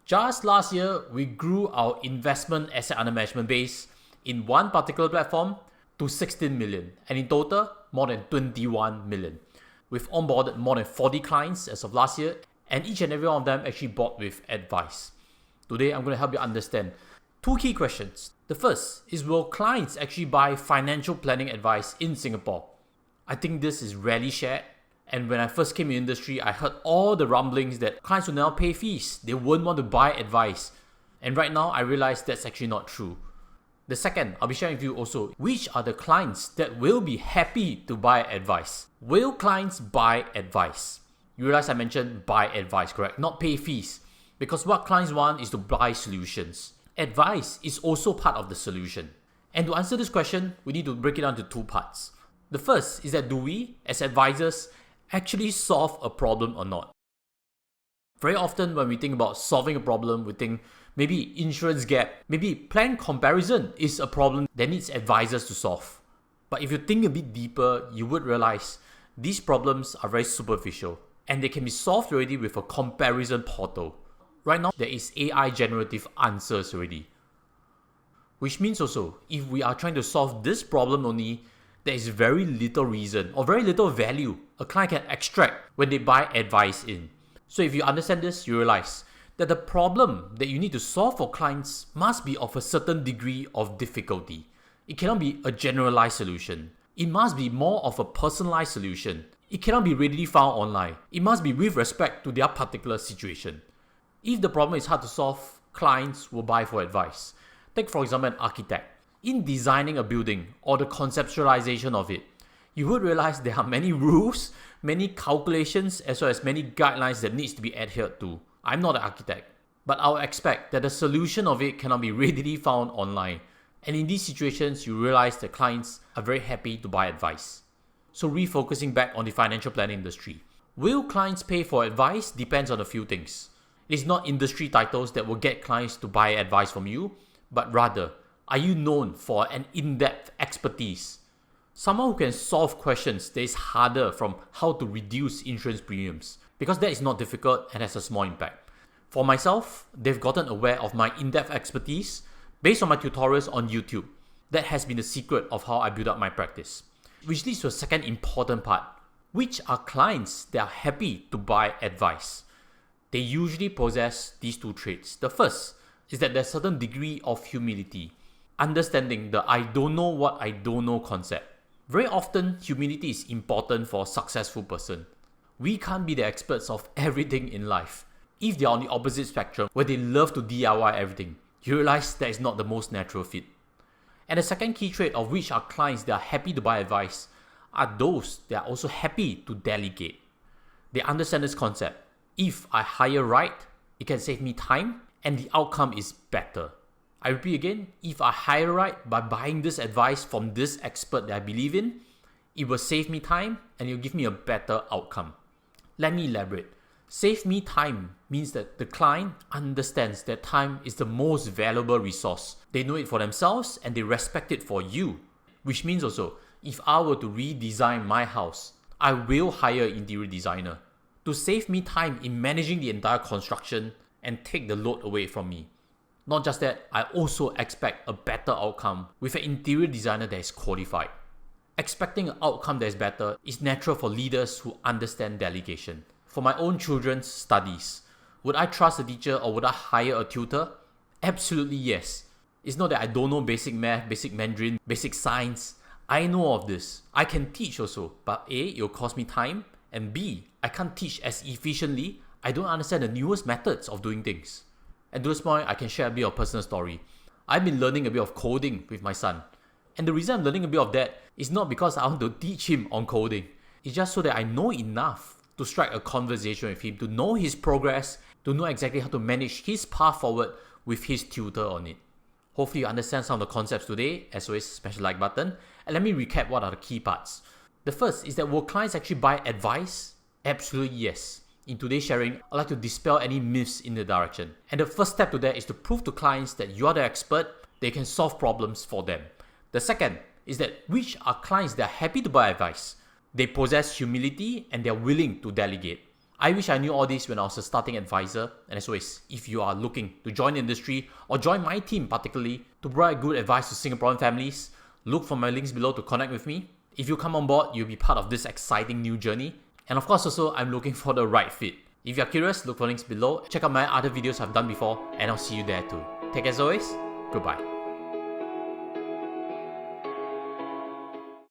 Just last year, we grew our investment asset under management base in one particular platform to 16 million, and in total, more than 21 million. We've onboarded more than 40 clients as of last year, and each and every one of them actually bought with advice. Today, I'm going to help you understand two key questions. The first is, will clients actually buy financial planning advice in Singapore? I think this is rarely shared. And when I first came in the industry, I heard all the rumblings that clients will now pay fees. They won't want to buy advice. And right now, I realize that's actually not true. The second, I'll be sharing with you also, which are the clients that will be happy to buy advice? Will clients buy advice? You realize I mentioned buy advice, correct? Not pay fees. Because what clients want is to buy solutions. Advice is also part of the solution. And to answer this question, we need to break it down into two parts. The first is that, do we, as advisors, actually solve a problem or not? Very often when we think about solving a problem, we think maybe insurance gap, maybe plan comparison is a problem that needs advisors to solve. But if you think a bit deeper, you would realize these problems are very superficial and they can be solved already with a comparison portal. Right now, there is AI generative answers already. Which means also, if we are trying to solve this problem only, there is very little reason or very little value a client can extract when they buy advice in. So if you understand this, you realize that the problem that you need to solve for clients must be of a certain degree of difficulty. It cannot be a generalized solution. It must be more of a personalized solution. It cannot be readily found online. It must be with respect to their particular situation. If the problem is hard to solve, clients will buy for advice. Take for example an architect. In designing a building or the conceptualization of it, you would realize there are many rules, many calculations, as well as many guidelines that needs to be adhered to. I'm not an architect, but I would expect that the solution of it cannot be readily found online. And in these situations, you realize that clients are very happy to buy advice. So refocusing back on the financial planning industry. Will clients pay for advice? Depends on a few things. It's not industry titles that will get clients to buy advice from you, but rather, are you known for an in-depth expertise? Someone who can solve questions that is harder, from how to reduce insurance premiums, because that is not difficult and has a small impact. For myself, they've gotten aware of my in-depth expertise based on my tutorials on YouTube. That has been the secret of how I build up my practice. Which leads to a second important part. Which are clients that are happy to buy advice? They usually possess these two traits. The first is that there's a certain degree of humility, understanding the I don't know what I don't know concept. Very often, humility is important for a successful person. We can't be the experts of everything in life. If they're on the opposite spectrum, where they love to DIY everything, you realize that is not the most natural fit. And the second key trait of which are clients that are happy to buy advice are those that are also happy to delegate. They understand this concept. If I hire right, it can save me time and the outcome is better. I repeat again, if I hire right by buying this advice from this expert that I believe in, it will save me time and it will give me a better outcome. Let me elaborate. Save me time means that the client understands that time is the most valuable resource. They know it for themselves and they respect it for you. Which means also, if I were to redesign my house, I will hire an interior designer to save me time in managing the entire construction and take the load away from me. Not just that, I also expect a better outcome with an interior designer that is qualified. Expecting an outcome that is better is natural for leaders who understand delegation. For my own children's studies, would I trust a teacher or would I hire a tutor? Absolutely yes. It's not that I don't know basic math, basic Mandarin, basic science. I know of this. I can teach also, but A, it will cost me time, and B, I can't teach as efficiently. I don't understand the newest methods of doing things. And to this point, I can share a bit of personal story. I've been learning a bit of coding with my son. And the reason I'm learning a bit of that is not because I want to teach him on coding. It's just so that I know enough to strike a conversation with him, to know his progress, to know exactly how to manage his path forward with his tutor on it. Hopefully you understand some of the concepts today. As always, smash the like button. And let me recap what are the key parts. The first is that will clients actually buy advice? Absolutely yes. In today's sharing, I'd like to dispel any myths in the direction. And the first step to that is to prove to clients that you are the expert, they can solve problems for them. The second is that which are clients that are happy to buy advice? They possess humility and they're willing to delegate. I wish I knew all this when I was a starting advisor, and as always, if you are looking to join the industry or join my team particularly to provide good advice to Singaporean families, look for my links below to connect with me. If you come on board, you'll be part of this exciting new journey. And of course also, I'm looking for the right fit. If you're curious, look for links below, check out my other videos I've done before, and I'll see you there too. Take care as always, goodbye.